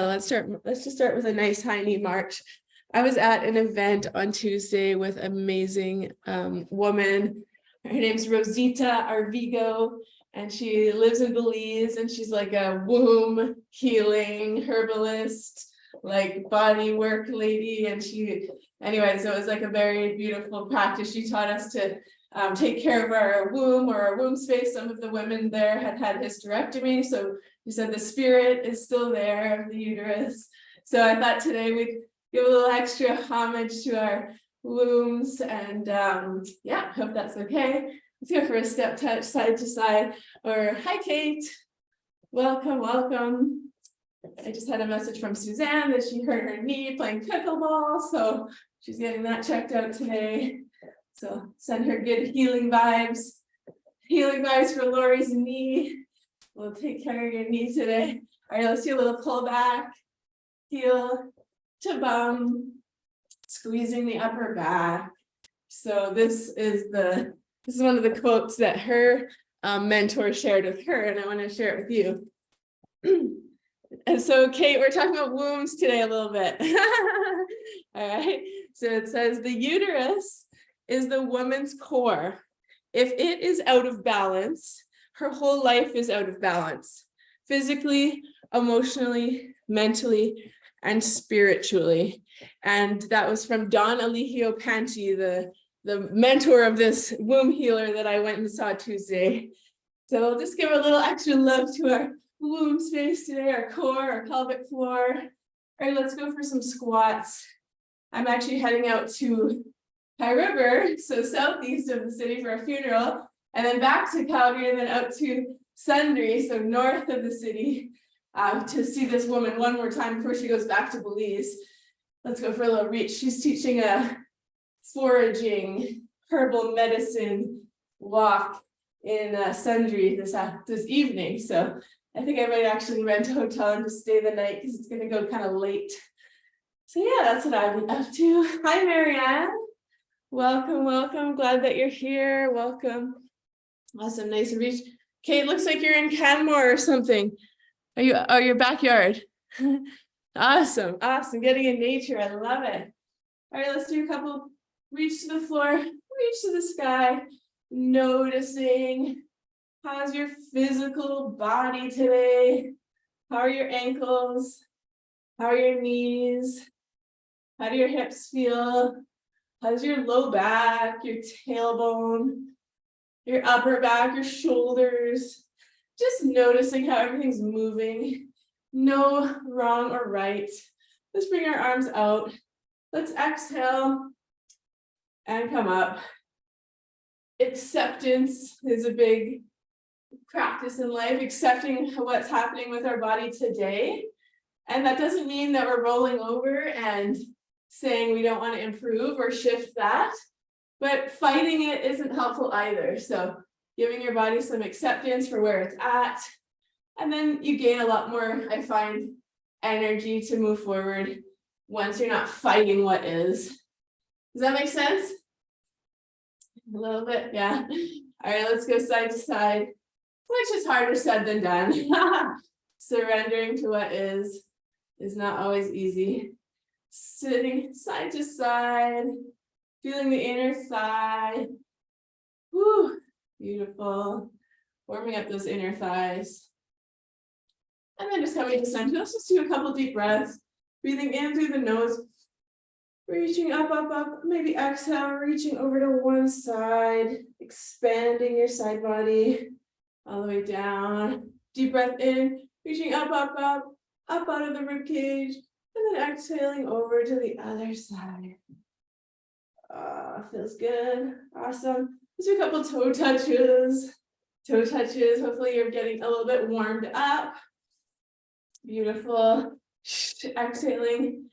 Let's just start with a nice high knee march. I was at an event on Tuesday with an amazing woman. Her name's Rosita Arvigo, and she lives in Belize, and she's like a womb healing herbalist, like body work lady. And anyways, it was like a very beautiful practice. She taught us to take care of our womb or our womb space. Some of the women there had hysterectomy, so you said the spirit is still there of the uterus. So I thought today we'd give a little extra homage to our wombs, and yeah, hope that's okay. Let's go for a step touch side to side, or hi Kate, welcome. I just had a message from Suzanne that she hurt her knee playing pickleball, so she's getting that checked out today. So send her good healing vibes for Lori's knee. We'll take care of your knee today. All right, let's do a little pull back, heel to bum, squeezing the upper back. So this is one of the quotes that her mentor shared with her, and I want to share it with you. And so, Kate, we're talking about wombs today a little bit. All right. So it says the uterus is the woman's core. If it is out of balance, her whole life is out of balance, physically, emotionally, mentally, and spiritually. And that was from Don Eligio Panchi, the mentor of this womb healer that I went and saw Tuesday. So we'll just give a little extra love to our womb space today, our core, our pelvic floor. All right, let's go for some squats. I'm actually heading out to High River, so southeast of the city, for a funeral, and then back to Calgary, and then out to Sundre, so north of the city, to see this woman one more time before she goes back to Belize. Let's go for a little reach. She's teaching a foraging herbal medicine walk in Sundre this evening, so I think I might actually rent a hotel and just stay the night because it's going to go kind of late. So yeah, that's what I've been up to. Hi, Marianne. Welcome. Glad that you're here. Welcome. Awesome. Nice to reach. Kate, looks like you're in Canmore or something. Are you? Oh, your backyard. Awesome. Getting in nature. I love it. All right, let's do a couple. Reach to the floor. Reach to the sky. Noticing. How's your physical body today? How are your ankles? How are your knees? How do your hips feel? How's your low back, your tailbone, your upper back, your shoulders? Just noticing how everything's moving. No wrong or right. Let's bring our arms out. Let's exhale and come up. Acceptance is a big practice in life, accepting what's happening with our body today. And that doesn't mean that we're rolling over and saying we don't want to improve or shift that, but fighting it isn't helpful either. So giving your body some acceptance for where it's at, and then you gain a lot more, I find, energy to move forward once you're not fighting what is. Does that make sense? A little bit, yeah. All right, let's go side to side, which is harder said than done. Surrendering to what is not always easy. Sitting side to side, feeling the inner thigh. Whew, beautiful. Warming up those inner thighs. And then just coming to center. Let's just do a couple deep breaths. Breathing in through the nose. Reaching up. Maybe exhale, reaching over to one side. Expanding your side body all the way down. Deep breath in, reaching up out of the rib cage. And then exhaling over to the other side. Feels good. Awesome. Let's do a couple toe touches. Hopefully you're getting a little bit warmed up. Beautiful. Exhaling.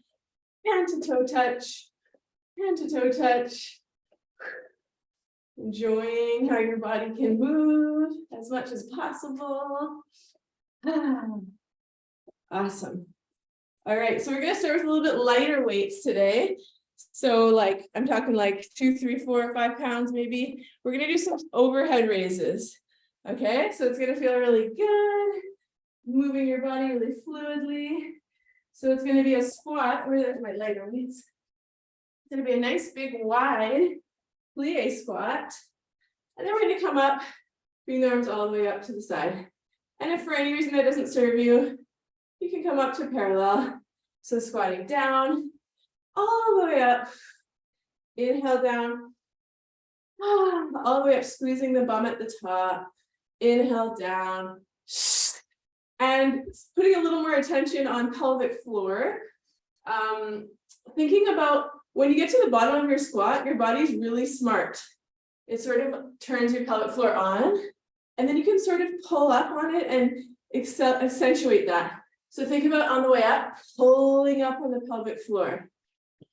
Hand to toe touch. Enjoying how your body can move as much as possible. Awesome. All right, so we're going to start with a little bit lighter weights today. So like, I'm talking like 2, 3, 4, 5 pounds maybe. We're going to do some overhead raises. Okay, so it's going to feel really good. Moving your body really fluidly. So it's going to be a squat, where there's my leg weights. It's going to be a nice big wide plie squat. And then we're going to come up, bring the arms all the way up to the side. And if for any reason that doesn't serve you, you can come up to parallel. So squatting down, all the way up. Inhale down. All the way up, squeezing the bum at the top. Inhale down. And putting a little more attention on pelvic floor. Thinking about when you get to the bottom of your squat, your body's really smart. It sort of turns your pelvic floor on, and then you can sort of pull up on it and accentuate that. So think about on the way up, pulling up on the pelvic floor,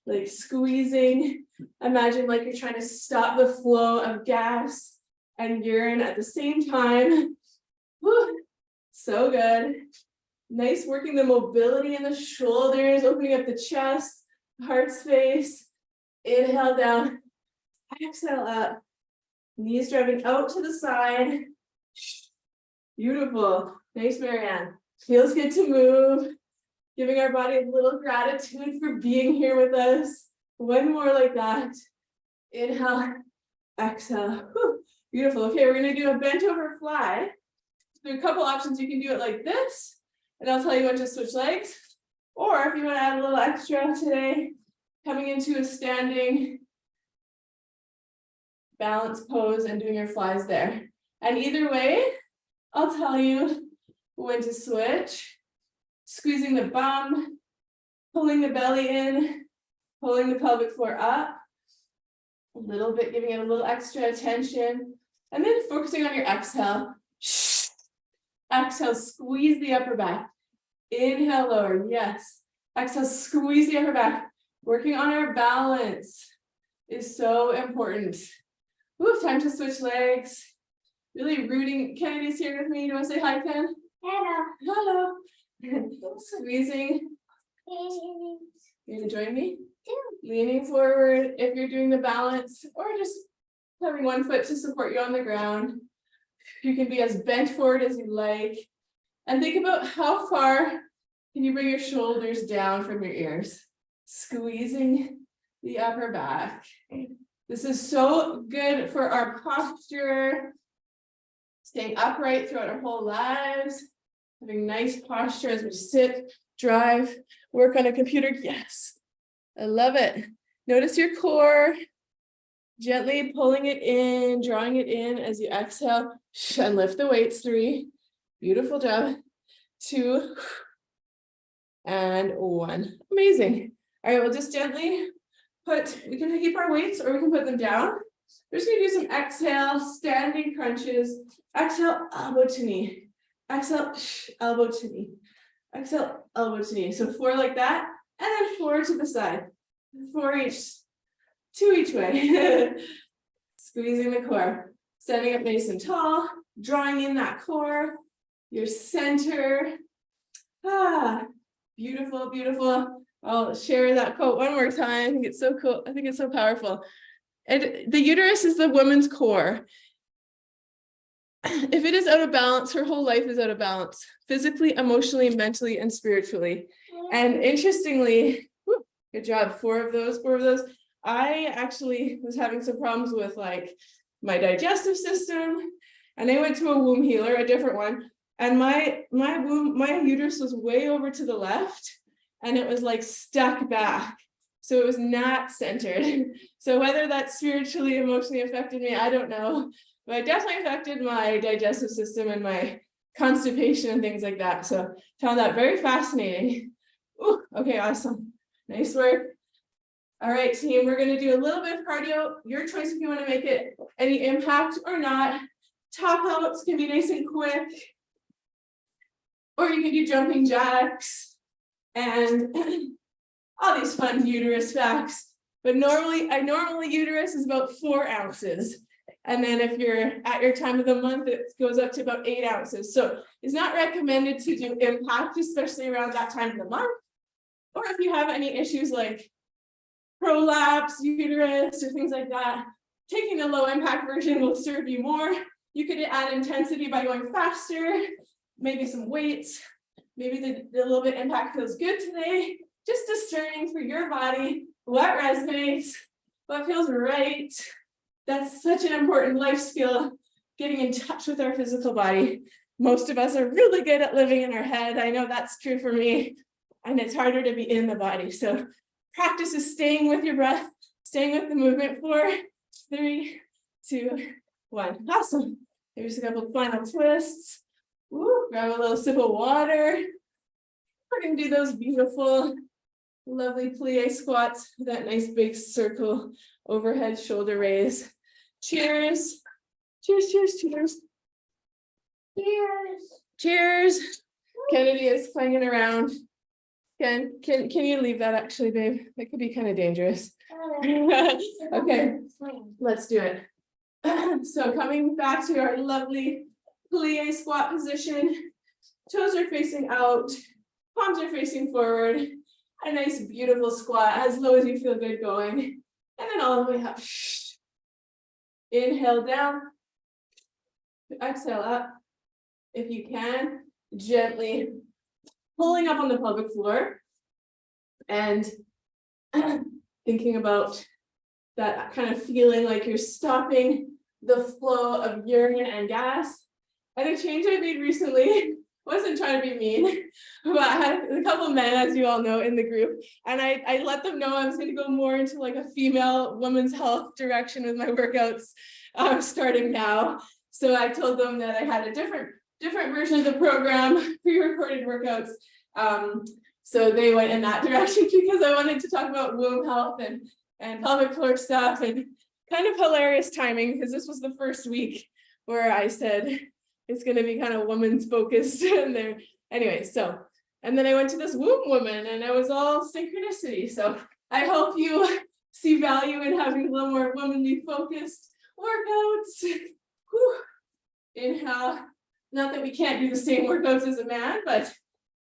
like squeezing. Imagine like you're trying to stop the flow of gas and urine at the same time. Whew. So good. Nice working the mobility in the shoulders, opening up the chest, heart space. Inhale down, exhale up. Knees driving out to the side. Beautiful. Nice, Marianne. Feels good to move. Giving our body a little gratitude for being here with us. One more like that. Inhale, exhale. Whew. Beautiful. Okay, we're going to do a bent over fly. There are a couple options. You can do it like this, and I'll tell you when to switch legs. Or if you want to add a little extra today, coming into a standing balance pose and doing your flies there. And either way, I'll tell you when to switch. Squeezing the bum, pulling the belly in, pulling the pelvic floor up, a little bit, giving it a little extra attention, and then focusing on your exhale. Exhale, squeeze the upper back. Inhale, lower, yes. Exhale, squeeze the upper back. Working on our balance is so important. Ooh, time to switch legs. Really rooting. Kennedy's here with me. Do you want to say hi, Ken? Hello. Hello. Squeezing. You gonna join me? Leaning forward if you're doing the balance, or just having one foot to support you on the ground. You can be as bent forward as you like. And think about how far can you bring your shoulders down from your ears. Squeezing the upper back. This is so good for our posture. Staying upright throughout our whole lives. Having nice posture as we sit, drive, work on a computer. Yes, I love it. Notice your core. Gently pulling it in, drawing it in as you exhale. And lift the weights. 3. Beautiful job. 2. And 1. Amazing. All right, we'll just gently we can keep our weights or we can put them down. We're just gonna do some exhale, standing crunches. Exhale, elbow to knee. Exhale, elbow to knee. Exhale, elbow to knee. So 4 like that, and then 4 to the side. 4 each, 2 each way. Squeezing the core. Standing up nice and tall, drawing in that core, your center. Beautiful, beautiful. I'll share that quote one more time. I think it's so cool. I think it's so powerful. And the uterus is the woman's core. If it is out of balance, her whole life is out of balance, physically, emotionally, mentally, and spiritually. And interestingly, good job, 4 of those. I actually was having some problems with like my digestive system, and I went to a womb healer, a different one, and my uterus was way over to the left, and it was like stuck back. So it was not centered. So whether that spiritually, emotionally affected me, I don't know. But it definitely affected my digestive system and my constipation and things like that. So found that very fascinating. Ooh, okay, awesome. Nice work. All right, team, we're going to do a little bit of cardio. Your choice if you want to make it any impact or not. Top outs can be nice and quick. Or you can do jumping jacks and all these fun uterus facts. But normally uterus is about 4 ounces. And then if you're at your time of the month, it goes up to about 8 ounces. So it's not recommended to do impact, especially around that time of the month. Or if you have any issues like prolapse, uterus, or things like that, taking the low impact version will serve you more. You could add intensity by going faster, maybe some weights, maybe the little bit impact feels good today. Just discerning for your body what resonates, what feels right. That's such an important life skill, getting in touch with our physical body. Most of us are really good at living in our head. I know that's true for me, and it's harder to be in the body. So practice is staying with your breath, staying with the movement. 4, 3, 2, 1. Awesome. Here's a couple final twists. Woo, grab a little sip of water. We're going to do those beautiful, lovely plie squats, that nice big circle overhead shoulder raise. Cheers. Cheers, cheers, cheers. Cheers. Cheers. Kennedy is clanging around. Can you leave that actually, babe? That could be kind of dangerous. Okay, let's do it. So coming back to our lovely plie squat position, toes are facing out, palms are facing forward, a nice beautiful squat as low as you feel good going, and then all the way up. Inhale down, exhale up. If you can, gently pulling up on the pelvic floor and thinking about that kind of feeling like you're stopping the flow of urine and gas. And a change I made recently, wasn't trying to be mean, but I had a couple of men, as you all know, in the group, and I let them know I was going to go more into like a female women's health direction with my workouts starting now. So I told them that I had a different version of the program, pre-recorded workouts. So they went in that direction because I wanted to talk about womb health and pelvic floor stuff, and kind of hilarious timing because this was the first week where I said it's going to be kind of women's focused and there. Anyway, so, and then I went to this womb woman and it was all synchronicity. So I hope you see value in having a little more womanly focused workouts. Whew. Inhale. Not that we can't do the same workouts as a man, but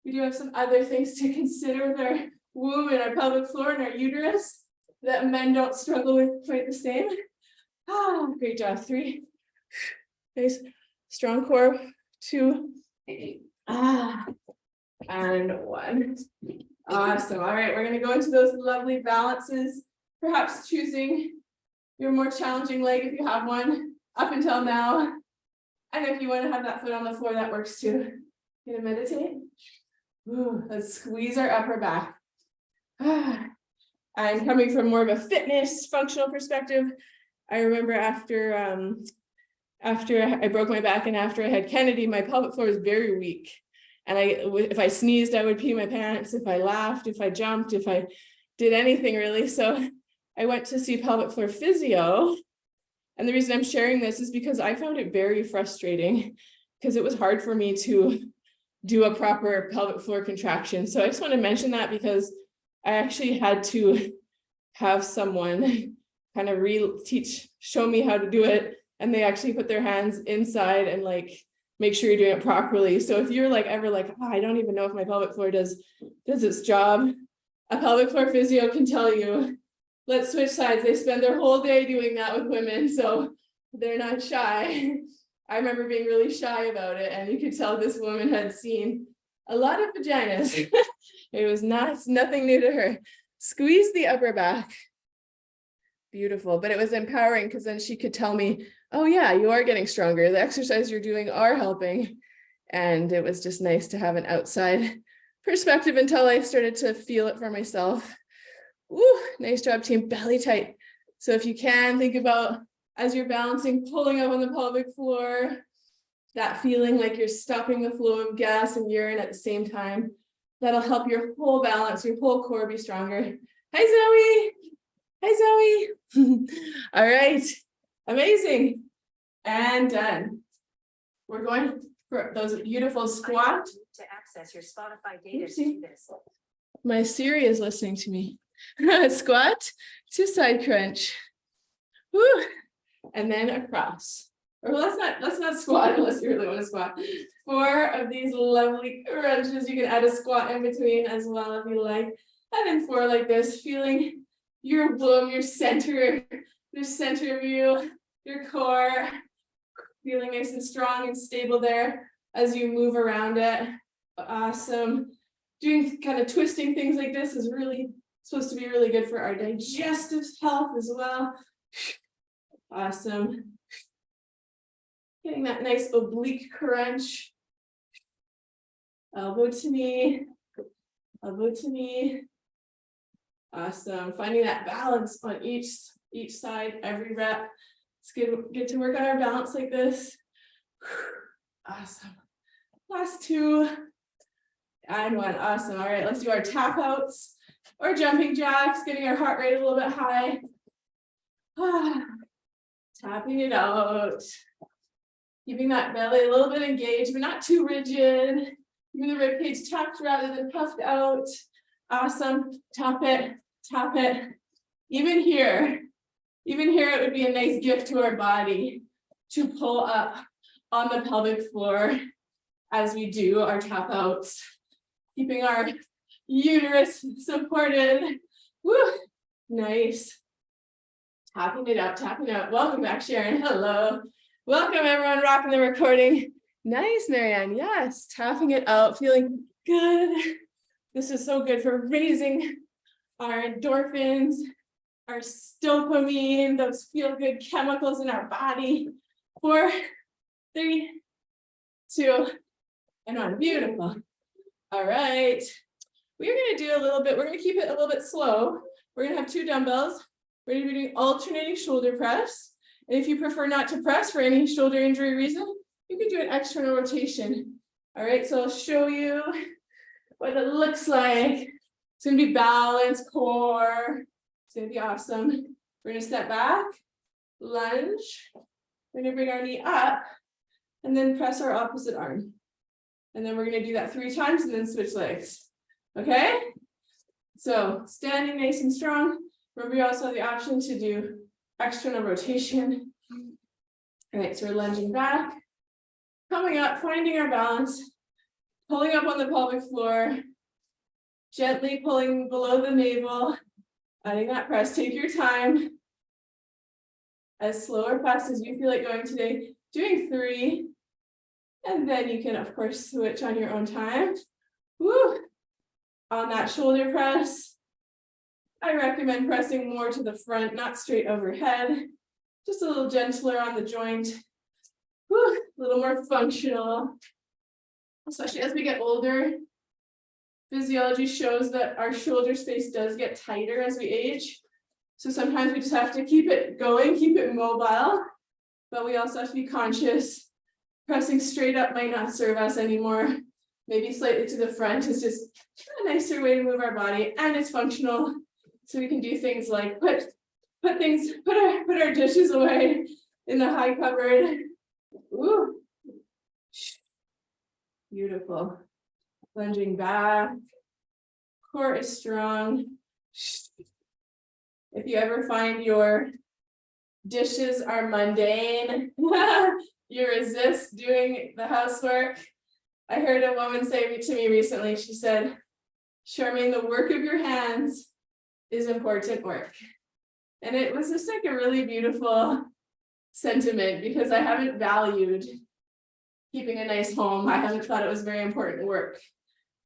we do have some other things to consider with our womb and our pelvic floor and our uterus that men don't struggle with quite the same. Oh, great job. 3. Nice. Strong core. 2. And 1. Awesome. All right, we're going to go into those lovely balances, perhaps choosing your more challenging leg if you have one up until now. And if you want to have that foot on the floor, that works too. Gonna meditate. Ooh, let's squeeze our upper back. I'm coming from more of a fitness functional perspective. I remember after I broke my back and after I had Kennedy, my pelvic floor was very weak. And if I sneezed, I would pee my pants. If I laughed, if I jumped, if I did anything really. So I went to see pelvic floor physio. And the reason I'm sharing this is because I found it very frustrating because it was hard for me to do a proper pelvic floor contraction. So I just want to mention that because I actually had to have someone kind of show me how to do it. And they actually put their hands inside and like, make sure you're doing it properly. So if you're like ever like, oh, I don't even know if my pelvic floor does its job, a pelvic floor physio can tell you, let's switch sides. They spend their whole day doing that with women. So they're not shy. I remember being really shy about it. And you could tell this woman had seen a lot of vaginas. It was nothing new to her. Squeeze the upper back. Beautiful. But it was empowering because then she could tell me, oh yeah, you are getting stronger. The exercise you're doing are helping. And it was just nice to have an outside perspective until I started to feel it for myself. Ooh, nice job, team. Belly tight. So if you can, think about as you're balancing, pulling up on the pelvic floor, that feeling like you're stopping the flow of gas and urine at the same time. That'll help your whole balance, your whole core be stronger. Hi, Zoe. Hi, Zoe. All right. Amazing. And done. We're going for those beautiful squats. To access your Spotify data to do this. My Siri is listening to me. Squat to side crunch. Woo. And then across. Or let's not squat unless you really want to squat. 4 of these lovely crunches. You can add a squat in between as well if you like. And then 4 like this, feeling your womb, your center, the center of you, your core, feeling nice and strong and stable there as you move around it. Awesome. Doing kind of twisting things like this is really supposed to be really good for our digestive health as well. Awesome. Getting that nice oblique crunch. Elbow to knee, elbow to knee. Awesome. Finding that balance on each side, every rep. It's good to work on our balance like this. Awesome. Last two. And one. Awesome. All right, let's do our tap outs or jumping jacks, getting our heart rate a little bit high. Tapping it out. Keeping that belly a little bit engaged, but not too rigid. Keeping the rib cage tucked rather than puffed out. Awesome. Tap it, tap it. Even here, it would be a nice gift to our body to pull up on the pelvic floor as we do our tap outs. Keeping our uterus supported. Woo! Nice. Tapping it out, tapping it out. Welcome back, Sharon. Hello. Welcome, everyone rocking the recording. Nice, Marianne. Yes, tapping it out, feeling good. This is so good for raising our endorphins, our dopamine, those feel-good chemicals in our body. 4, 3, 2, and 1. Beautiful. All right. We're going to do a little bit, we're going to keep it a little bit slow. We're going to have 2 dumbbells. We're going to be doing alternating shoulder press. And if you prefer not to press for any shoulder injury reason, you can do an external rotation. All right, so I'll show you what it looks like. It's going to be balanced core. It's going to be awesome. We're going to step back, lunge. We're going to bring our knee up and then press our opposite arm. And then we're going to do that 3 times and then switch legs. Okay? So standing nice and strong. Remember, you also have the option to do external rotation. All right, so we're lunging back, coming up, finding our balance, pulling up on the pelvic floor, gently pulling below the navel, adding that press. Take your time, as slow or fast as you feel like going today. Doing 3, and then you can, of course, switch on your own time. Woo! On that shoulder press, I recommend pressing more to the front, not straight overhead, just a little gentler on the joint. Whew, a little more functional, especially as we get older. Physiology shows that our shoulder space does get tighter as we age. So sometimes we just have to keep it going, keep it mobile, but we also have to be conscious. Pressing straight up might not serve us anymore. Maybe slightly to the front is just a nicer way to move our body, and it's functional. So we can do things like put our dishes away in the high cupboard. Ooh. Beautiful. Lunging back. Core is strong. If you ever find your dishes are mundane, you resist doing the housework. I heard a woman say to me recently, she said, Charmaine, the work of your hands is important work. And it was just like a really beautiful sentiment, because I haven't valued keeping a nice home. I haven't thought it was very important work.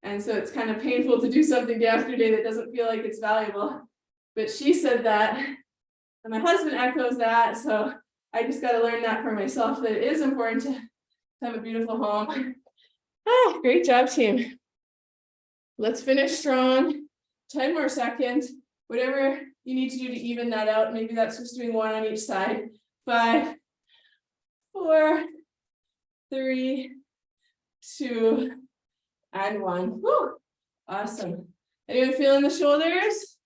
And so it's kind of painful to do something day after day that doesn't feel like it's valuable. But she said that, and my husband echoes that. So I just got to learn that for myself, that it is important to have a beautiful home. Ah, great job, team. Let's finish strong. 10 more seconds. Whatever you need to do to even that out. Maybe that's just doing 1 on each side. 5, 4, 3, 2, and 1. Woo! Awesome. Anyone feeling the shoulders?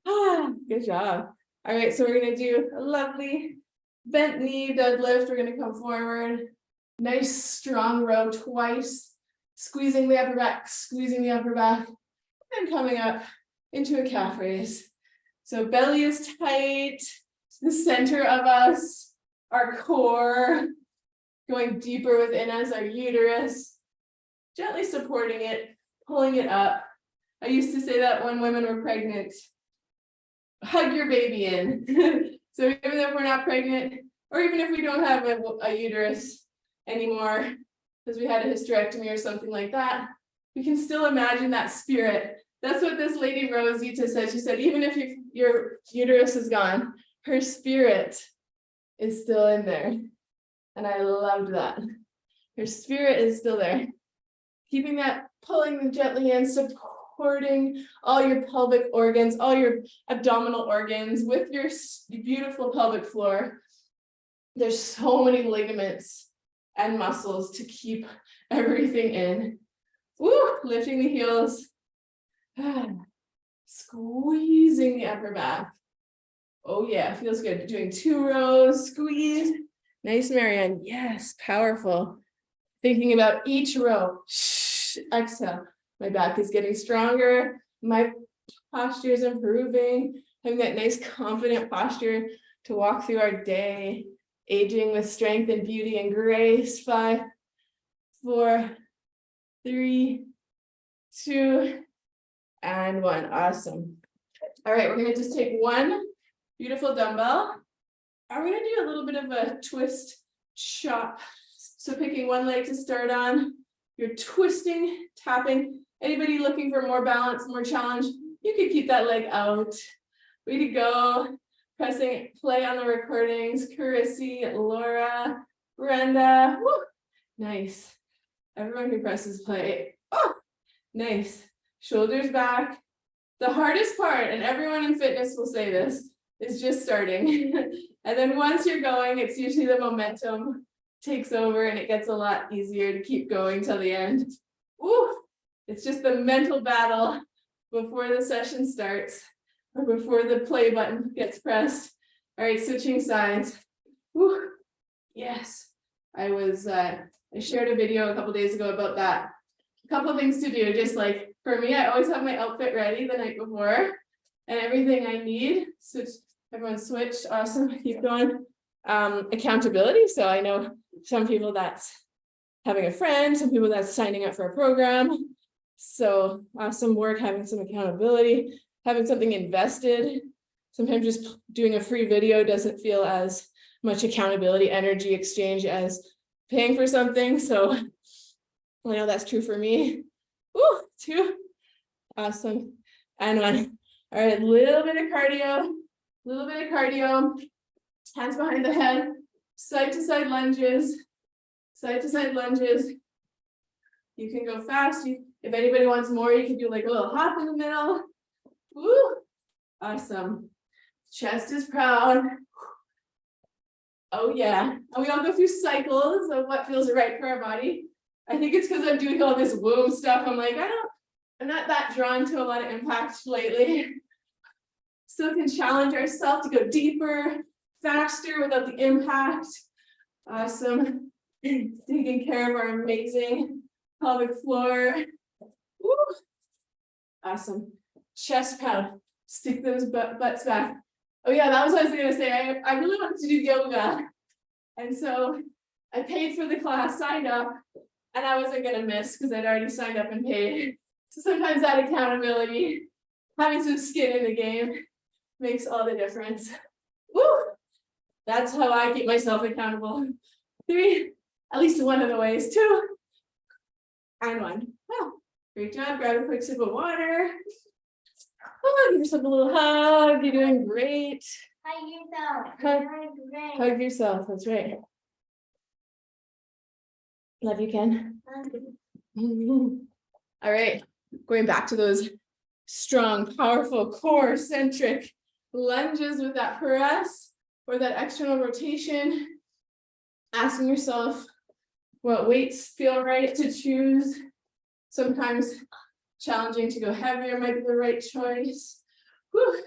Ah, good job. All right, so we're going to do a lovely bent knee deadlift. We're going to come forward. Nice strong row twice. Squeezing the upper back, squeezing the upper back, and coming up into a calf raise. So belly is tight, the center of us, our core, going deeper within us, our uterus, gently supporting it, pulling it up. I used to say that when women were pregnant, hug your baby in. So even if we're not pregnant, or even if we don't have a uterus anymore, because we had a hysterectomy or something like that, we can still imagine that spirit. That's what this lady Rosita said. She said, even if your uterus is gone, her spirit is still in there. And I loved that. Her spirit is still there. Keeping that, pulling them gently in, supporting all your pelvic organs, all your abdominal organs with your beautiful pelvic floor. There's so many ligaments and muscles to keep everything in. Woo, lifting the heels. Squeezing the upper back. Oh yeah, feels good. Doing 2 rows, squeeze. Nice, Marianne. Yes, powerful. Thinking about each row. Exhale. My back is getting stronger. My posture is improving. Having that nice confident posture to walk through our day. Aging with strength and beauty and grace. 5, 4, 3, 2, and 1. Awesome. All right, we're gonna just take one beautiful dumbbell. And we're gonna do a little bit of a twist chop. So picking one leg to start on, you're twisting, tapping. Anybody looking for more balance, more challenge, you could keep that leg out. Way to go. Pressing play on the recordings. Carissy, Laura, Brenda. Woo. Nice. Everyone who presses play. Oh, nice. Shoulders back. The hardest part, and everyone in fitness will say this, is just starting. And then once you're going, it's usually the momentum takes over and it gets a lot easier to keep going till the end. Ooh, it's just the mental battle before the session starts or before the play button gets pressed. All right, switching sides. Ooh, yes. I shared a video a couple days ago about that. A couple things to do, just like for me, I always have my outfit ready the night before and everything I need. Everyone switched. Awesome. Keep going. Accountability. So I know some people that's having a friend, some people that's signing up for a program. So awesome work, having some accountability, having something invested. Sometimes just doing a free video doesn't feel as much accountability, energy exchange as paying for something. So I know that's true for me. Woo, 2. Awesome. And 1. All right, little bit of cardio. Hands behind the head, side to side lunges. You can go fast. If anybody wants more, you can do like a little hop in the middle. Woo! Awesome. Chest is proud. Oh yeah. And we all go through cycles of what feels right for our body. I think it's because I'm doing all this womb stuff. I'm like, I'm not that drawn to a lot of impact lately. Still can challenge ourselves to go deeper, faster without the impact. Awesome. Taking care of our amazing pelvic floor. Woo. Awesome. Chest pound. Stick those butts back. Oh yeah, that was what I was gonna say. I really wanted to do yoga. And so I paid for the class, signed up, and I wasn't gonna miss because I'd already signed up and paid. So sometimes that accountability, having some skin in the game, makes all the difference. Woo! That's how I keep myself accountable. 3, at least one of the ways. 2, and 1. Wow, great job. Grab a quick sip of water. Oh, give yourself a little hug. You're doing great. Hug yourself. Hug yourself. That's right. Love you, Ken. All right, going back to those strong, powerful, core-centric lunges with that press or that external rotation. Asking yourself what weights feel right to choose. Sometimes challenging to go heavier might be the right choice. Whew.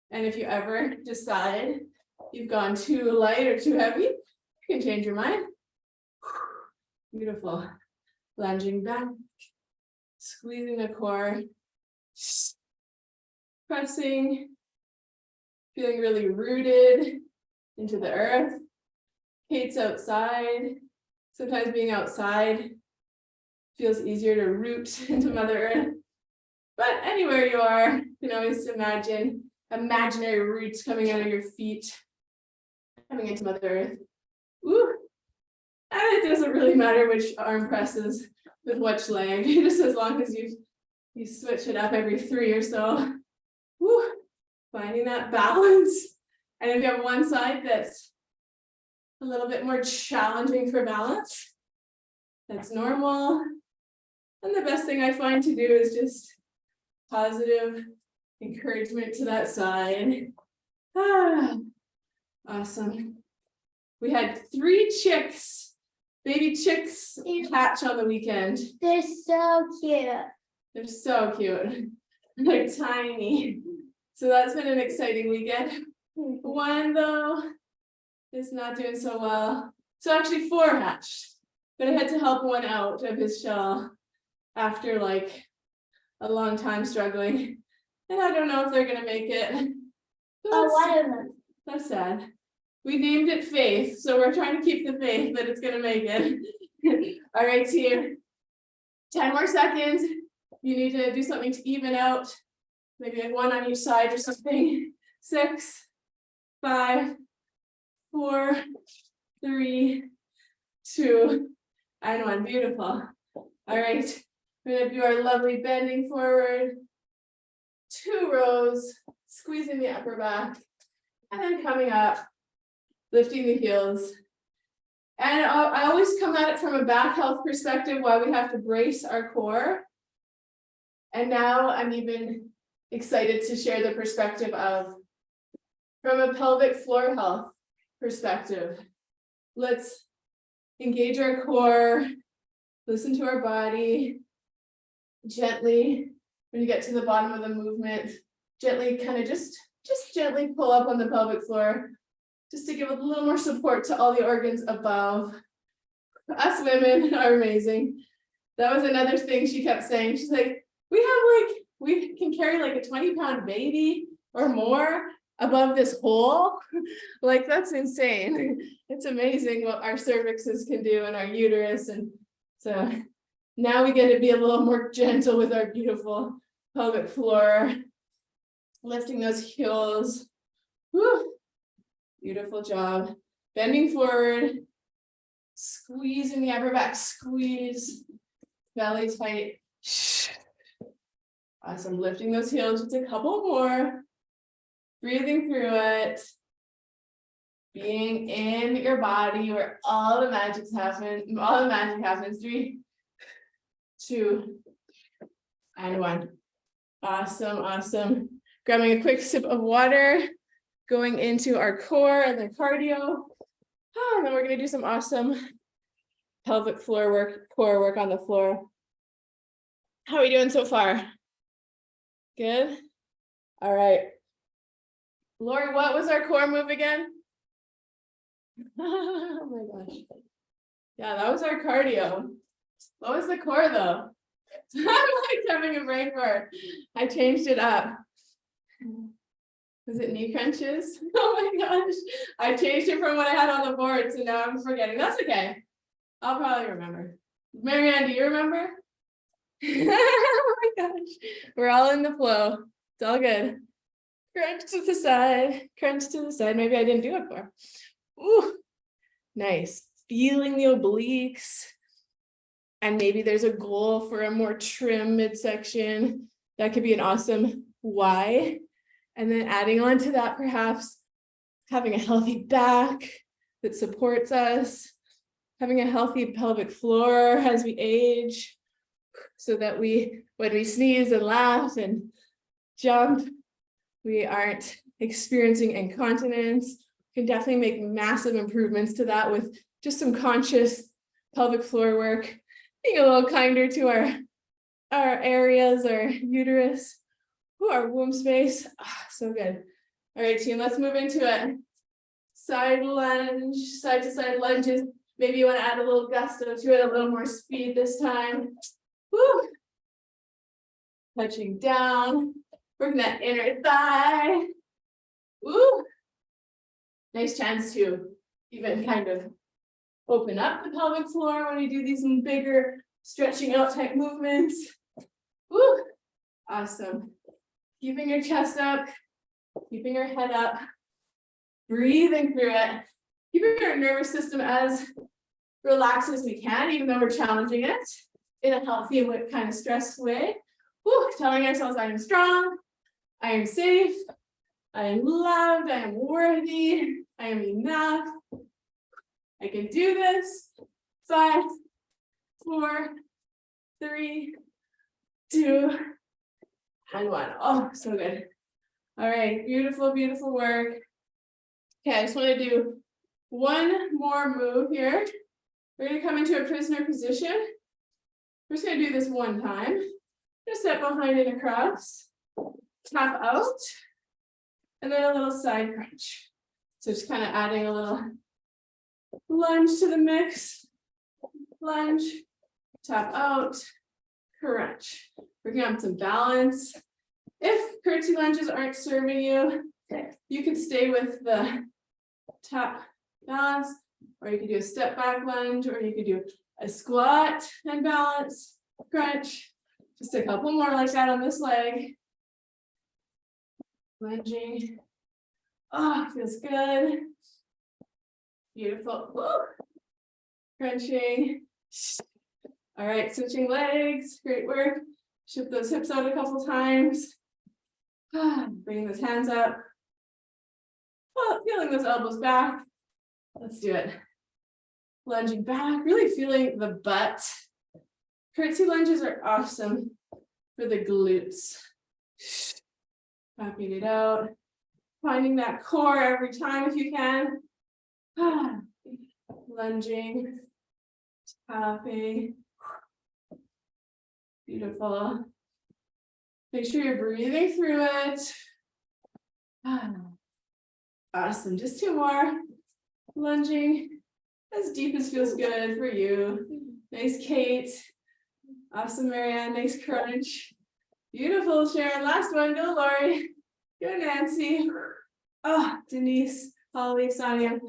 And if you ever decide you've gone too light or too heavy, you can change your mind. Beautiful. Lunging back, squeezing the core, pressing, feeling really rooted into the earth. Kate's outside. Sometimes being outside feels easier to root into Mother Earth. But anywhere you are, you can always imagine imaginary roots coming out of your feet, coming into Mother Earth. Woo! And it doesn't really matter which arm presses with which leg, just as long as you switch it up every 3 or so. Woo, finding that balance. And if you have one side that's a little bit more challenging for balance, that's normal. And the best thing I find to do is just positive encouragement to that side. Awesome. We had 3 chicks, baby chicks hatch on the weekend. They're so cute. They're so cute. They're tiny. So that's been an exciting weekend. One though is not doing so well. So actually 4 hatched, but I had to help one out of his shell after like a long time struggling. And I don't know if they're gonna make it. Oh, one of them. That's sad. We named it Faith, so we're trying to keep the faith that it's gonna make it. All right, team. 10 more seconds. You need to do something to even out. Maybe like 1 on each side or something. 6, 5, 4, 3, 2, and 1. Beautiful. All right. We're gonna do our lovely bending forward. 2 rows, squeezing the upper back, and then coming up, lifting the heels. And I always come at it from a back health perspective, why we have to brace our core. And now I'm even excited to share the perspective of, from a pelvic floor health perspective. Let's engage our core, listen to our body, gently, when you get to the bottom of the movement, gently kind of just gently pull up on the pelvic floor, just to give a little more support to all the organs above. Us women are amazing. That was another thing she kept saying. She's like, we can carry like a 20-pound baby or more above this hole. Like, that's insane. It's amazing what our cervixes can do and our uterus. And so now we get to be a little more gentle with our beautiful pelvic floor, lifting those heels. Whew. Beautiful job. Bending forward, squeezing the upper back, squeeze, belly tight. Awesome. Lifting those heels, just a couple more. Breathing through it. Being in your body where all the magic happens. 3, 2, and 1. Awesome, awesome. Grabbing a quick sip of water, going into our core and then cardio. And then we're gonna do some awesome pelvic floor work, core work on the floor. How are we doing so far? Good? All right. Lori, what was our core move again? Oh my gosh. Yeah, that was our cardio. What was the core though? I'm like having a brain fart. I changed it up. Was it knee crunches? Oh my gosh. I changed it from what I had on the board, so now I'm forgetting. That's okay. I'll probably remember. Marianne, do you remember? Oh my gosh. We're all in the flow. It's all good. Crunch to the side. Crunch to the side. Maybe I didn't do it before. Ooh, nice. Feeling the obliques. And maybe there's a goal for a more trim midsection. That could be an awesome why. And then adding on to that, perhaps having a healthy back that supports us, having a healthy pelvic floor as we age, so that when we sneeze and laugh and jump, we aren't experiencing incontinence. We can definitely make massive improvements to that with just some conscious pelvic floor work, being a little kinder to our areas, our uterus, our womb space. So good. All right, team, let's move into it. Side lunge, side to side lunges. Maybe you want to add a little gusto to it, a little more speed this time. Woo. Touching down, working that inner thigh. Woo. Nice chance to even kind of open up the pelvic floor when we do these bigger stretching out type movements. Woo. Awesome. Keeping your chest up, keeping your head up, breathing through it, keeping your nervous system as relaxed as we can, even though we're challenging it. in a healthy, kind of stressed way. Woo, telling ourselves I am strong, I am safe, I am loved, I am worthy, I am enough. I can do this. 5, 4, 3, 2, and 1. Oh, so good. All right, beautiful, beautiful work. Okay, I just want to do one more move here. We're going to come into a prisoner position. We're just going to do this one time. Just step behind and across, tap out, and then a little side crunch. So just kind of adding a little lunge to the mix. Lunge, tap out, crunch. Working on some balance. If curtsy lunges aren't serving you, you can stay with the tap balance, or you can do a step back lunge, or you could do a squat and balance, crunch. Just a couple more like that on this leg. Lunging. Oh, feels good. Beautiful. Woo. Crunching. All right, switching legs. Great work. Shift those hips out a couple times. Bringing those hands up. Oh, feeling those elbows back. Let's do it. Lunging back, really feeling the butt. Curtsy lunges are awesome for the glutes. Popping it out. Finding that core every time if you can. Lunging. Tapping. Beautiful. Make sure you're breathing through it. Awesome. Just 2 more. Lunging as deep as feels good for you. Nice, Kate. Awesome, Marianne. Nice crunch. Beautiful, Sharon. Last one. Go, Lori. Go, Nancy. Oh, Denise, Holly, Sonia.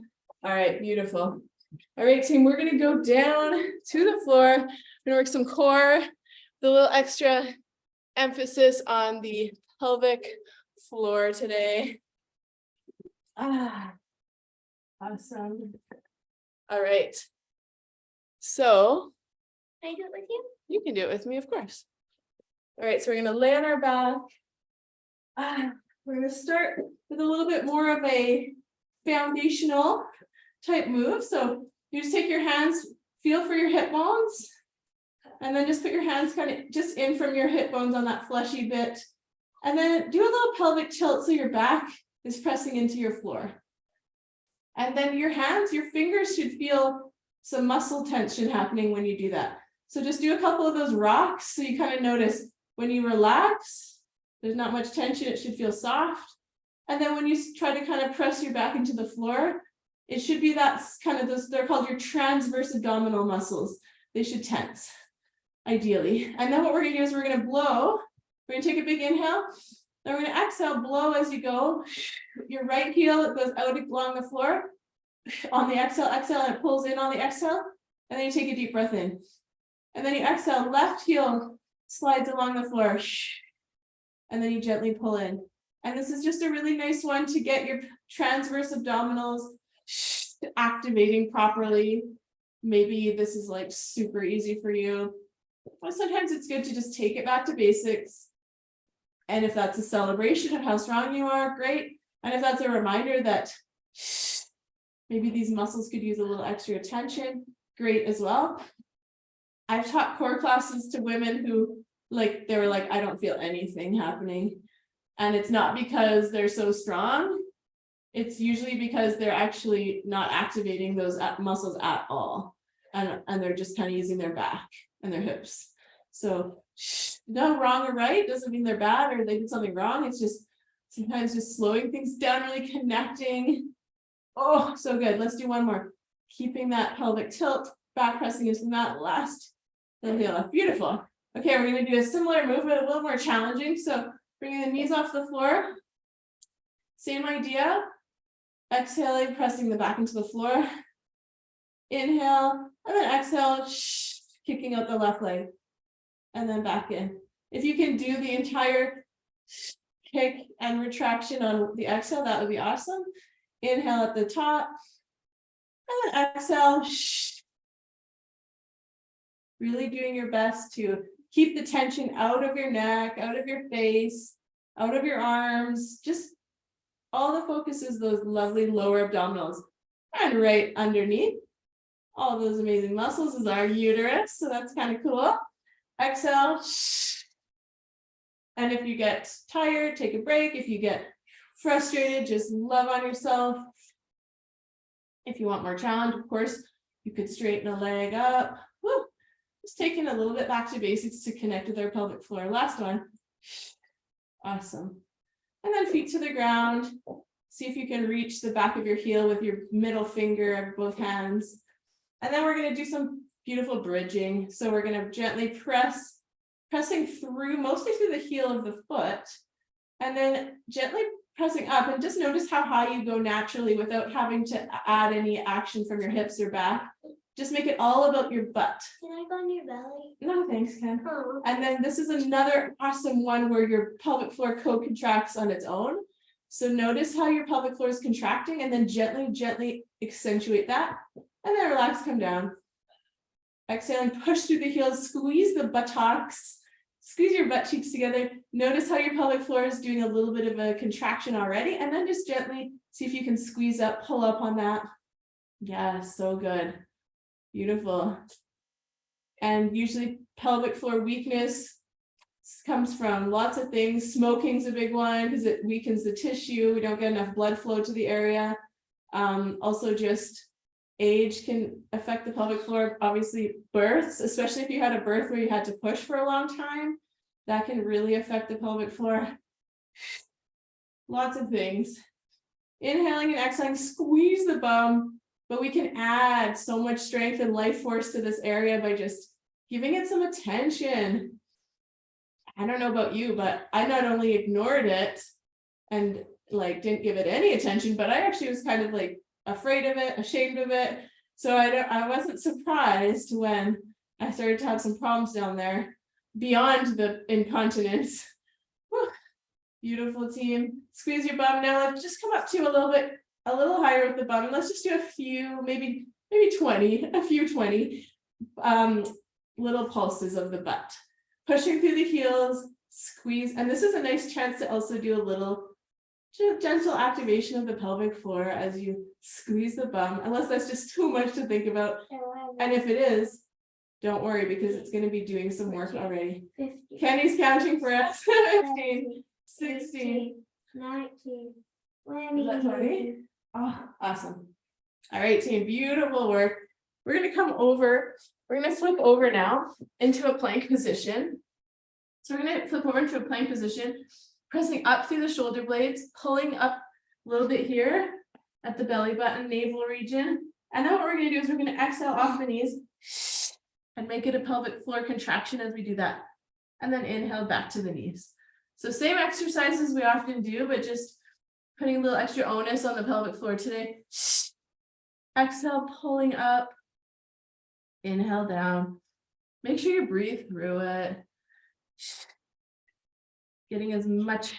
All right, beautiful. All right, team, we're going to go down to the floor. We're going to work some core, the little extra emphasis on the pelvic floor today. Awesome. All right. So, Can I do it with you? you can do it with me, of course. All right, so we're going to lay on our back. We're going to start with a little bit more of a foundational type move. So you just take your hands, feel for your hip bones, and then just put your hands kind of just in from your hip bones on that fleshy bit. And then do a little pelvic tilt so your back is pressing into your floor. And then your hands, your fingers should feel some muscle tension happening when you do that. So just do a couple of those rocks so you kind of notice when you relax, there's not much tension, it should feel soft. And then when you try to kind of press your back into the floor, it should be that kind of those, they're called your transverse abdominal muscles. They should tense, ideally. And then what we're gonna do is we're gonna blow. We're gonna take a big inhale. Then we're gonna exhale, blow as you go. Your right heel goes out along the floor. On the exhale, and it pulls in on the exhale. And then you take a deep breath in. And then you exhale, left heel slides along the floor. And then you gently pull in. And this is just a really nice one to get your transverse abdominals activating properly. Maybe this is like super easy for you. But sometimes it's good to just take it back to basics. And if that's a celebration of how strong you are, great. And if that's a reminder that maybe these muscles could use a little extra attention, great as well. I've taught core classes to women who they were like, I don't feel anything happening. And it's not because they're so strong. It's usually because they're actually not activating those muscles at all. And they're just kind of using their back and their hips. So no wrong or right doesn't mean they're bad or they did something wrong. It's just sometimes just slowing things down, really connecting. Oh, so good. Let's do one more. Keeping that pelvic tilt, back pressing into that last inhale. Beautiful. Okay, we're going to do a similar movement, a little more challenging. So bringing the knees off the floor. Same idea. Exhaling, pressing the back into the floor. Inhale, and then exhale, kicking out the left leg. And then back in. If you can do the entire kick and retraction on the exhale, that would be awesome. Inhale at the top. And then exhale. Really doing your best to keep the tension out of your neck, out of your face, out of your arms. Just all the focus is those lovely lower abdominals. And right underneath all those amazing muscles is our uterus. So that's kind of cool. Exhale. And if you get tired, take a break. If you get frustrated, just love on yourself. If you want more challenge, of course, you could straighten a leg up. Woo. Just taking a little bit back to basics to connect with our pelvic floor. Last one. Awesome. And then feet to the ground. See if you can reach the back of your heel with your middle finger of both hands. And then we're going to do some beautiful bridging. So we're going to gently pressing through, mostly through the heel of the foot, and then gently pressing up, and just notice how high you go naturally without having to add any action from your hips or back. Just make it all about your butt. Can I go on your belly? No, thanks, Ken. Oh. And then this is another awesome one where your pelvic floor co-contracts on its own. So notice how your pelvic floor is contracting, and then gently accentuate that. And then relax, come down. Exhale and push through the heels, squeeze the buttocks, squeeze your butt cheeks together. Notice how your pelvic floor is doing a little bit of a contraction already, and then just gently see if you can squeeze up, pull up on that. Yeah, so good. Beautiful. And usually pelvic floor weakness comes from lots of things. Smoking's a big one because it weakens the tissue. We don't get enough blood flow to the area. Also just age can affect the pelvic floor. Obviously births, especially if you had a birth where you had to push for a long time, that can really affect the pelvic floor. Lots of things. Inhaling and exhaling, squeeze the bum, but we can add so much strength and life force to this area by just giving it some attention. I don't know about you, but I not only ignored it and like didn't give it any attention, but I actually was kind of like afraid of it, ashamed of it. So I wasn't surprised when I started to have some problems down there beyond the incontinence. Whew. Beautiful, team. Squeeze your bum. Now let's just come up to a little higher with the bum, and let's just do a few, maybe 20, a few 20 little pulses of the butt. Pushing through the heels, squeeze, and this is a nice chance to also do a little gentle activation of the pelvic floor as you squeeze the bum, unless that's just too much to think about. And if it is, don't worry, because it's going to be doing some work already. 50. Kenny's counting for us. 15, 16, 19, 20. Is that 20? Oh, awesome. All right, team, beautiful work. We're going to come over. We're going to flip over now into a plank position. So we're going to flip over into a plank position, pressing up through the shoulder blades, pulling up a little bit here at the belly button, navel region. And then what we're going to do is we're going to exhale off the knees and make it a pelvic floor contraction as we do that. And then inhale back to the knees. So same exercises we often do, but just putting a little extra onus on the pelvic floor today. Exhale, pulling up. Inhale down. Make sure you breathe through it. Getting as much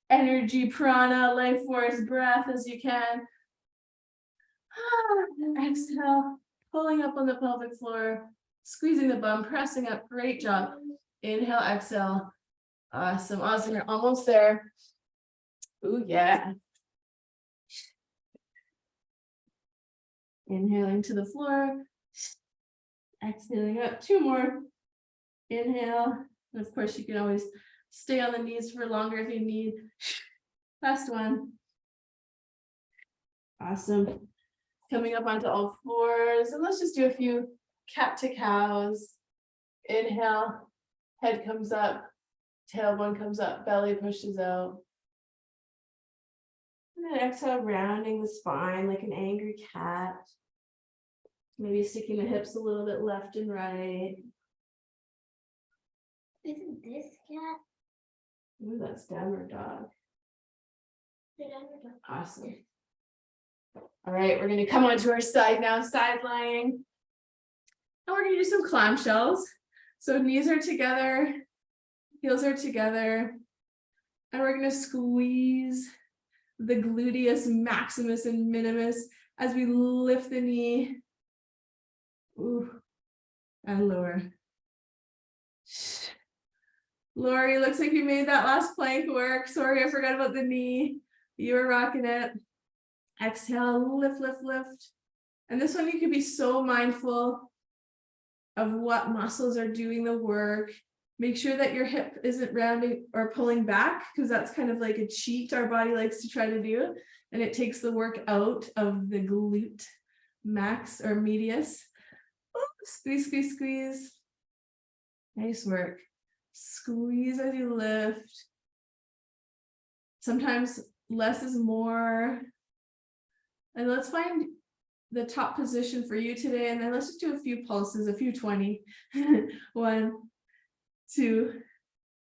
energy, prana, life force, breath as you can. Exhale, pulling up on the pelvic floor, squeezing the bum, pressing up. Great job. Inhale, exhale. Awesome, awesome. You're almost there. Ooh, yeah. Inhaling to the floor. Exhaling up. 2 more. Inhale. And of course, you can always stay on the knees for longer if you need. Last one. Awesome. Coming up onto all fours. And let's just do a few cat to cows. Inhale. Head comes up. Tailbone comes up. Belly pushes out. And then exhale, rounding the spine like an angry cat. Maybe sticking the hips a little bit left and right. Isn't this cat? Ooh, that's downward dog. The downward dog. Awesome. All right, we're going to come onto our side now, side lying. And we're going to do some clamshells. So knees are together, heels are together. And we're going to squeeze the gluteus maximus and minimus as we lift the knee. Ooh, and lower. Lori, looks like you made that last plank work. Sorry, I forgot about the knee. You were rocking it. Exhale, lift, lift, lift. And this one, you can be so mindful of what muscles are doing the work. Make sure that your hip isn't rounding or pulling back, because that's kind of like a cheat our body likes to try to do. And it takes the work out of the glute max or medius. Oh, squeeze, squeeze, squeeze. Nice work. Squeeze as you lift. Sometimes less is more. And let's find the top position for you today. And then let's just do a few pulses, a few 20. 1, 2,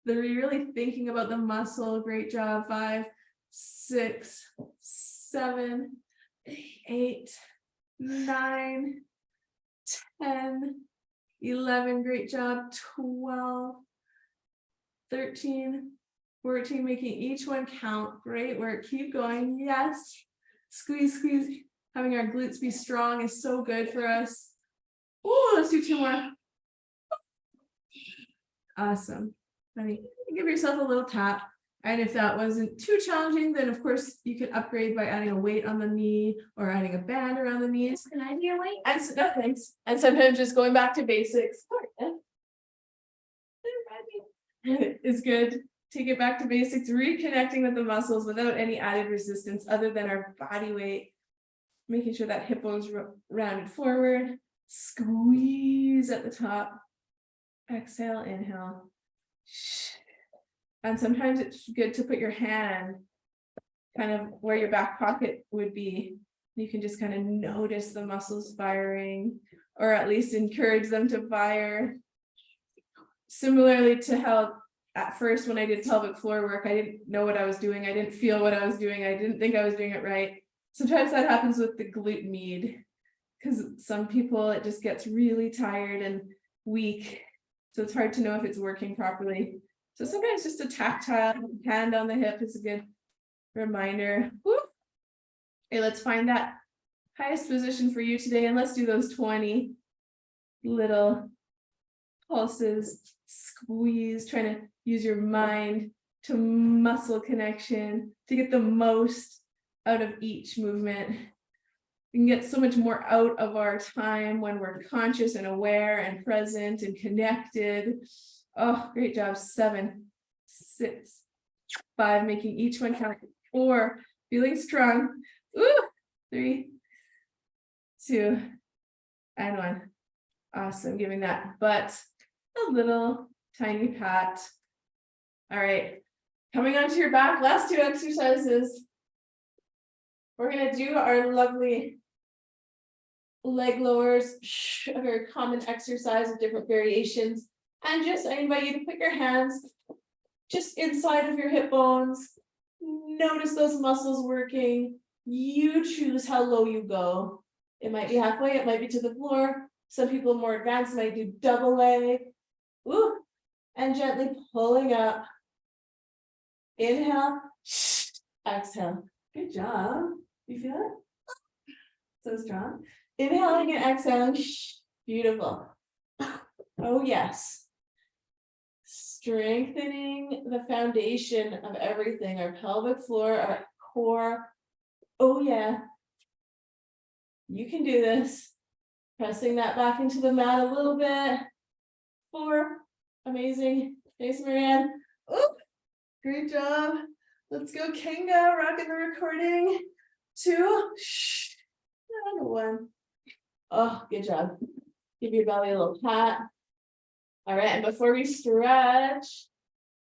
3. Really thinking about the muscle. Great job. 5, 6, 7, 8, 9, 10, 11. Great job. 12, 13, 14, making each one count. Great work. Keep going. Yes. Squeeze, squeeze. Having our glutes be strong is so good for us. Oh, let's do 2 more. Awesome. Honey, give yourself a little tap. And if that wasn't too challenging, then of course you could upgrade by adding a weight on the knee or adding a band around the knees. Can I do your weight? And no, thanks. And sometimes just going back to basics is good. Take it back to basics, reconnecting with the muscles without any added resistance other than our body weight. Making sure that hip bone's rounded forward. Squeeze at the top. Exhale, inhale. And sometimes it's good to put your hand kind of where your back pocket would be. You can just kind of notice the muscles firing, or at least encourage them to fire. Similarly to how at first when I did pelvic floor work, I didn't know what I was doing. I didn't feel what I was doing. I didn't think I was doing it right. Sometimes that happens with the glute med, because some people, it just gets really tired and weak. So it's hard to know if it's working properly. So sometimes just a tactile hand on the hip is a good reminder. Woo. Okay, let's find that highest position for you today. And let's do those 20 little pulses. Squeeze, trying to use your mind to muscle connection to get the most out of each movement. We can get so much more out of our time when we're conscious and aware and present and connected. Oh, great job. 7, 6, 5, making each one count. 4, feeling strong. Ooh, 3, 2, and 1. Awesome. Giving that butt a little tiny pat. All right. Coming onto your back, last 2 exercises. We're going to do our lovely leg lowers, a very common exercise with different variations. And just, I invite you to put your hands just inside of your hip bones. Notice those muscles working. You choose how low you go. It might be halfway, it might be to the floor. Some people more advanced might do double leg. Ooh, and gently pulling up. Inhale, exhale. Good job. You feel it? So strong. Inhaling and exhaling. Beautiful. Oh, yes. Strengthening the foundation of everything, our pelvic floor, our core. Oh, yeah. You can do this. Pressing that back into the mat a little bit. 4. Amazing. Thanks, Marianne. Oh, great job. Let's go, Kenga. Rocking the recording. 2. And 1. Oh, good job. Give your belly a little pat. All right, and before we stretch,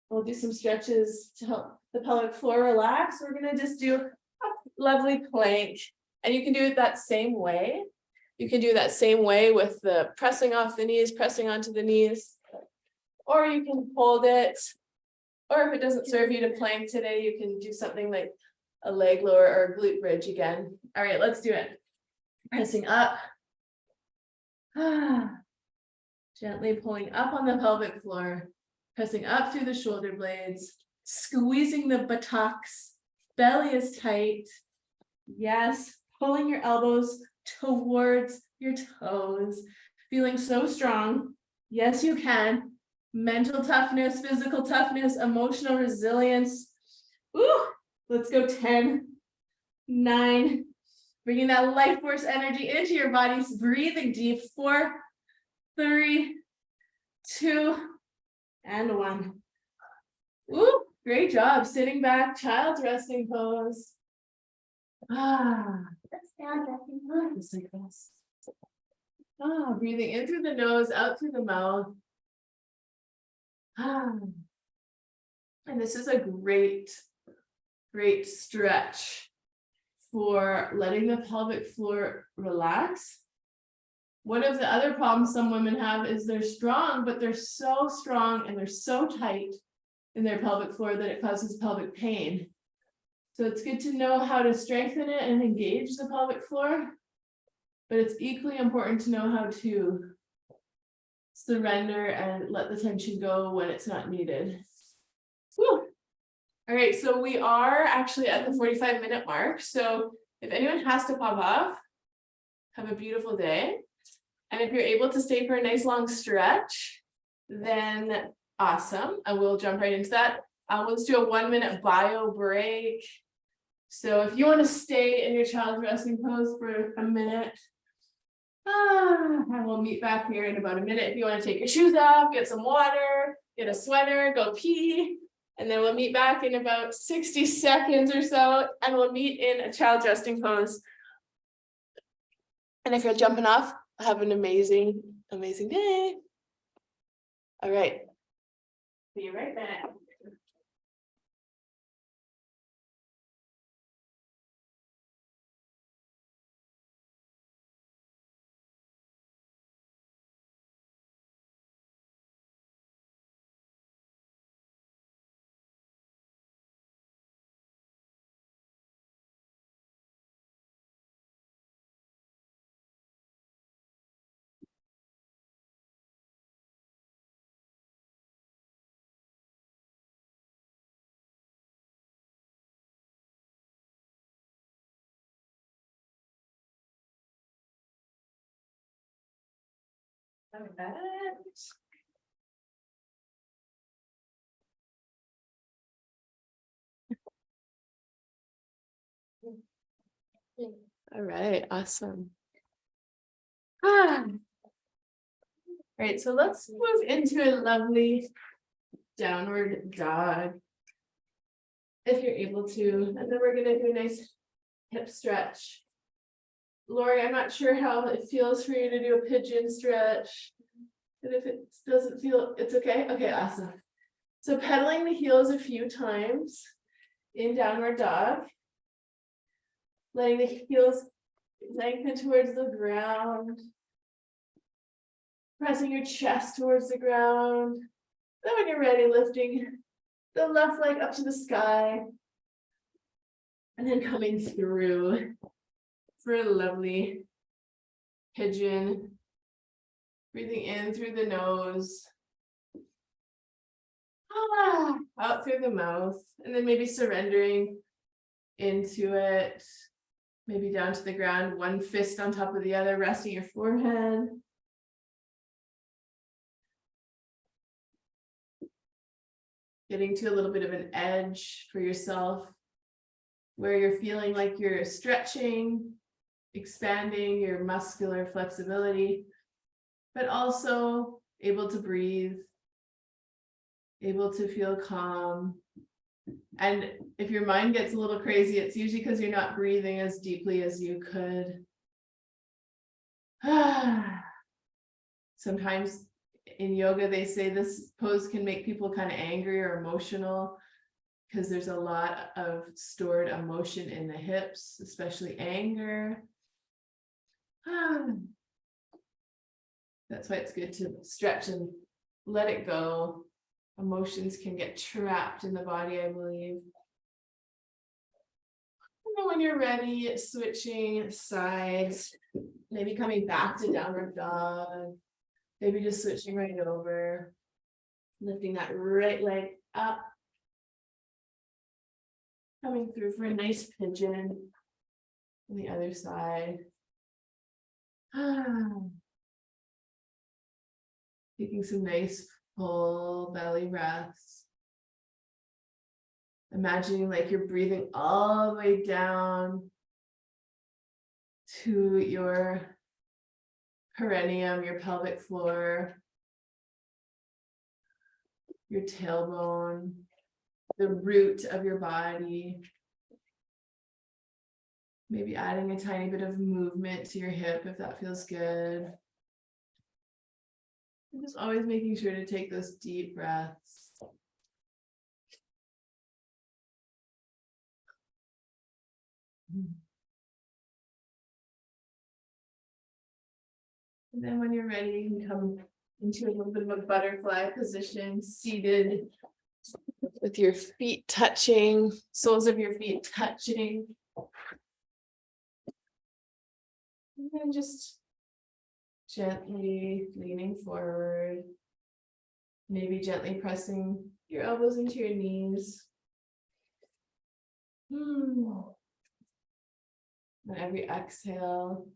we'll do some stretches to help the pelvic floor relax. We're gonna just do a lovely plank. And you can do it that same way. You can do that same way with the pressing off the knees, pressing onto the knees. Or you can hold it. Or if it doesn't serve you to plank today, you can do something like a leg lower or a glute bridge again. All right, let's do it. Pressing up. Gently pulling up on the pelvic floor, pressing up through the shoulder blades, squeezing the buttocks, belly is tight. Yes, pulling your elbows towards your toes, feeling so strong. Yes, you can. mental toughness, physical toughness, emotional resilience. Ooh, let's go 10, 9, bringing that life force energy into your bodies, breathing deep, 4, 3, 2, and 1. Ooh, great job. Sitting back, child's resting pose. That's down, Just like this. Breathing in through the nose, out through the mouth. And this is a great stretch for letting the pelvic floor relax. One of the other problems some women have is they're strong, but they're so strong and they're so tight in their pelvic floor that it causes pelvic pain. So it's good to know how to strengthen it and engage the pelvic floor, but it's equally important to know how to surrender and let the tension go when it's not needed. Whew. All right, so we are actually at the 45-minute mark. So if anyone has to pop off, have a beautiful day. And if you're able to stay for a nice long stretch, then awesome. I will jump right into that. Let's do a 1-minute bio break. So if you want to stay in your child's resting pose for a minute, and we'll meet back here in about a minute. If you want to take your shoes off, get some water, get a sweater, go pee, and then we'll meet back in about 60 seconds or so, and we'll meet in a child's resting pose. And if you're jumping off, have an amazing day. All right. See you right back. All right. All right, awesome. All right, so let's move into a lovely downward dog, if you're able to, and then we're gonna do a nice hip stretch. Lori, I'm not sure how it feels for you to do a pigeon stretch, but if it doesn't feel, it's okay. Okay, awesome. So pedaling the heels a few times in downward dog, letting the heels lengthen towards the ground, pressing your chest towards the ground. Then when you're ready, lifting the left leg up to the sky, and then coming through for a lovely pigeon. Breathing in through the nose, out through the mouth, and then maybe surrendering into it, maybe down to the ground, one fist on top of the other, resting your forehead. Getting to a little bit of an edge for yourself, where you're feeling like you're stretching, expanding your muscular flexibility, but also able to breathe, able to feel calm. And if your mind gets a little crazy, it's usually because you're not breathing as deeply as you could. Sometimes in yoga, they say this pose can make people kind of angry or emotional because there's a lot of stored emotion in the hips, especially anger. That's why it's good to stretch and let it go. Emotions can get trapped in the body, I believe. And then when you're ready, switching sides, maybe coming back to downward dog, maybe just switching right over, lifting that right leg up, coming through for a nice pigeon on the other side. Taking some nice Full belly breaths. Imagining like you're breathing all the way down to your perineum, your pelvic floor, your tailbone, the root of your body. Maybe adding a tiny bit of movement to your hip if that feels good. And just always making sure to take those deep breaths. And then when you're ready, you can come into a little bit of a butterfly position, seated with your feet touching, soles of your feet touching. And then just gently leaning forward, maybe gently pressing your elbows into your knees. And every exhale,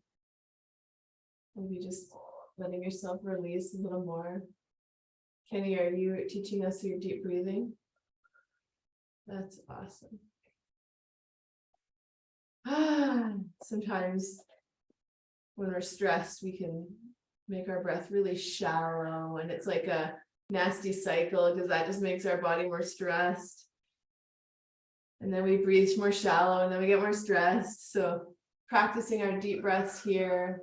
maybe just letting yourself release a little more. Kenny, are you teaching us your deep breathing? That's awesome. Sometimes when we're stressed, we can make our breath really shallow, and it's like a nasty cycle because that just makes our body more stressed. And then we breathe more shallow and then we get more stressed. So practicing our deep breaths here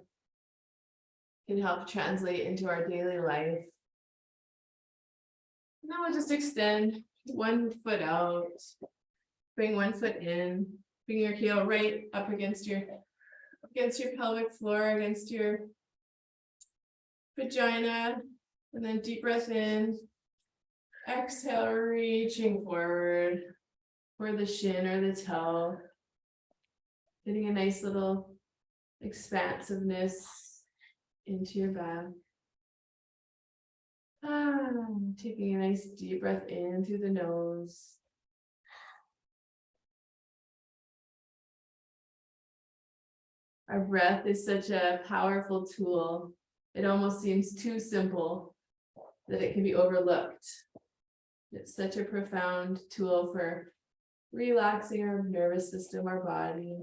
can help translate into our daily life. Now we'll just extend 1 foot out, bring 1 foot in, bring your heel right up against your pelvic floor, against your vagina, and then deep breath in, exhale, reaching forward for the shin or the toe, getting a nice little expansiveness into your back. Taking a nice deep breath in through the nose. Our breath is such a powerful tool. It almost seems too simple that it can be overlooked. It's such a profound tool for relaxing our nervous system, our body,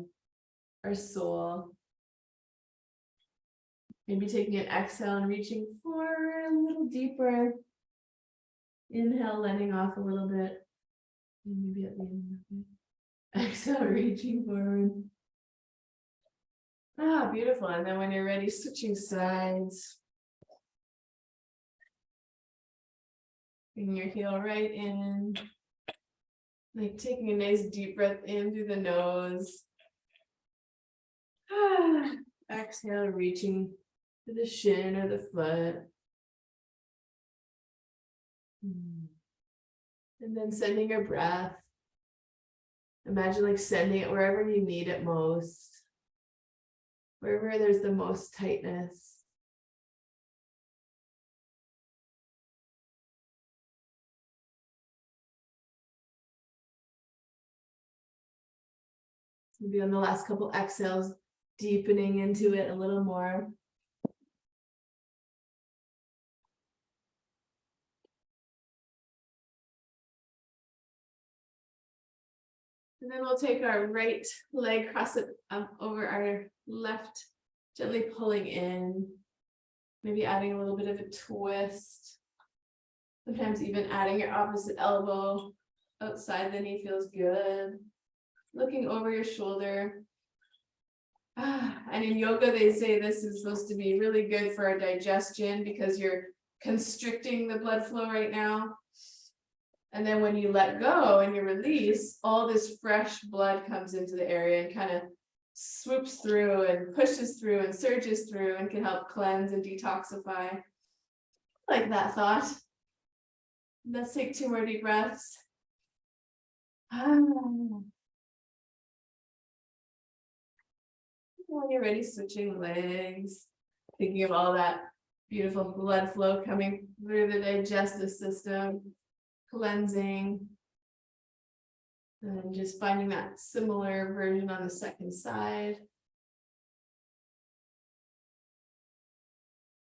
our soul. Maybe taking an exhale and reaching forward a little deeper. Inhale, letting off a little bit. And maybe at the end. Exhale, reaching forward. Beautiful. And then when you're ready, switching sides. Bringing your heel right in. Like taking a nice deep breath in through the nose. Exhale, reaching to the shin or the foot. And then sending your breath. Imagine like sending it wherever you need it most. Wherever there's the most tightness. Maybe on the last couple exhales, deepening into it a little more. And then we'll take our right leg, cross it up over our left, gently pulling in, maybe adding a little bit of a twist. Sometimes even adding your opposite elbow outside the knee feels good. Looking over your shoulder. And in yoga, they say this is supposed to be really good for our digestion because you're constricting the blood flow right now. And then when you let go and you release, all this fresh blood comes into the area and kind of swoops through and pushes through and surges through and can help cleanse and detoxify. Like that thought. Let's take 2 more deep breaths. When you're ready, switching legs, thinking of all that beautiful blood flow coming through the digestive system, cleansing, and just finding that similar version on the second side.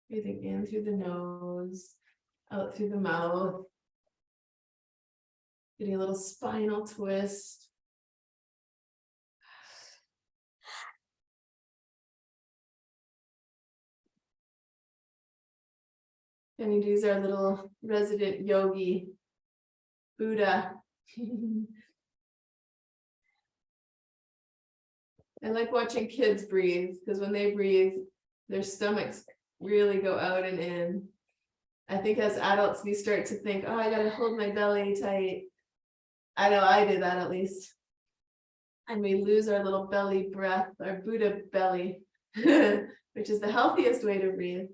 Breathing in through the nose, out through the mouth. Getting a little spinal twist. And we use our little resident yogi, Buddha. I like watching kids breathe because when they breathe, their stomachs really go out and in. I think as adults, we start to think, oh, I gotta hold my belly tight. I know I did that at least. And we lose our little belly breath, our Buddha belly, which is the healthiest way to breathe.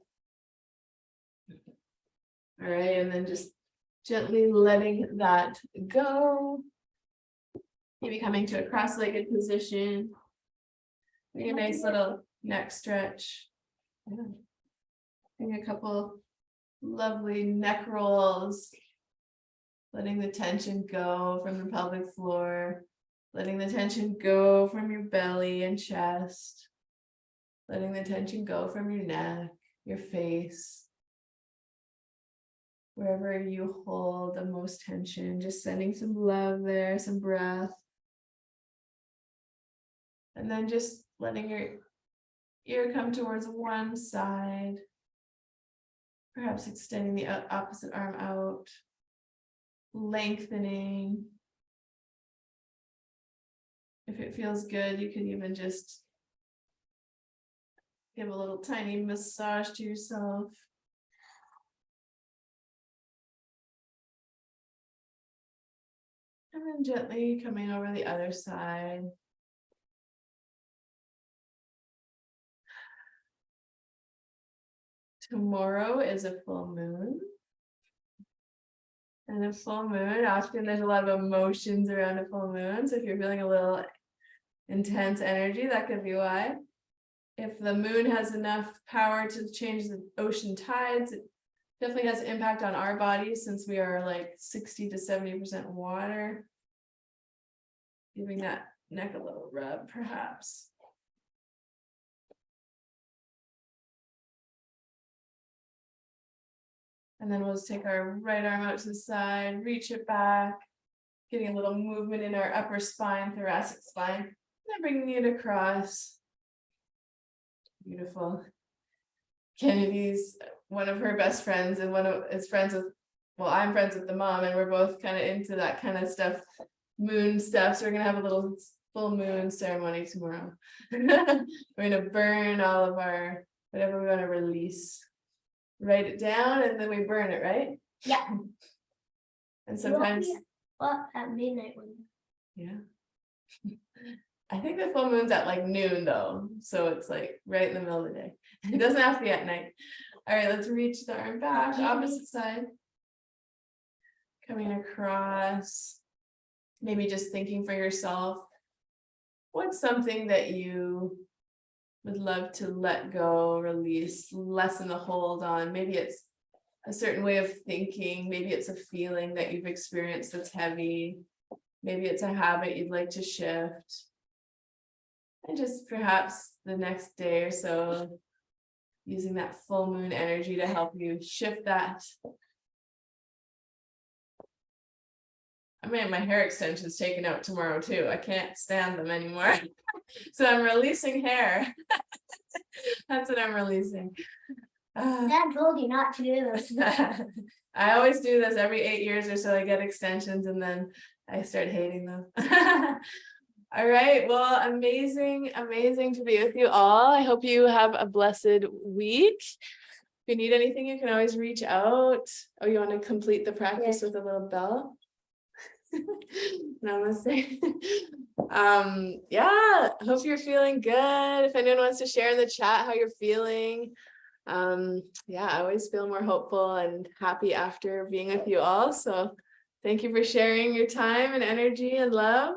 All right, and then just gently letting that go. Maybe coming to a cross-legged position. Make a nice little neck stretch. Yeah. Doing a couple lovely neck rolls. Letting the tension go from the pelvic floor. Letting the tension go from your belly and chest. Letting the tension go from your neck, your face. Wherever you hold the most tension, just sending some love there, some breath. And then just letting your ear come towards one side. Perhaps extending the opposite arm out. Lengthening. If it feels good, you can even just give a little tiny massage to yourself. And then gently coming over the other side. Tomorrow is a full moon. And a full moon, often there's a lot of emotions around a full moon. So if you're feeling a little intense energy, that could be why. If the moon has enough power to change the ocean tides, it definitely has an impact on our bodies since we are like 60 to 70% water. Giving that neck a little rub, perhaps. And then we'll just take our right arm out to the side, reach it back, getting a little movement in our upper spine, thoracic spine, and then bringing it across. Beautiful. Kennedy's one of her best friends and is friends with, well, I'm friends with the mom, and we're both kind of into that kind of stuff, moon stuff. So we're gonna have a little full moon ceremony tomorrow. We're gonna burn all of our whatever we want to release. Write it down and then we burn it, right? Yeah. And sometimes, Well, at midnight one. yeah. I think the full moon's at like noon though, so it's like right in the middle of the day. It doesn't have to be at night. All right, let's reach the arm back, opposite side. Coming across. Maybe just thinking for yourself, what's something that you would love to let go, release, lessen the hold on? Maybe it's a certain way of thinking. Maybe it's a feeling that you've experienced that's heavy. Maybe it's a habit you'd like to shift. And just perhaps the next day or so, using that full moon energy to help you shift that. I mean, my hair extensions taken out tomorrow too. I can't stand them anymore. So I'm releasing hair. That's what I'm releasing. Dad told you not to do this. I always do this every 8 years or so. I get extensions and then I start hating them. All right. Well, amazing to be with you all. I hope you have a blessed week. If you need anything, you can always reach out. Oh, you want to complete the practice with a little bell? Namaste. Yeah, hope you're feeling good. If anyone wants to share in the chat how you're feeling, yeah, I always feel more hopeful and happy after being with you all. So thank you for sharing your time and energy and love.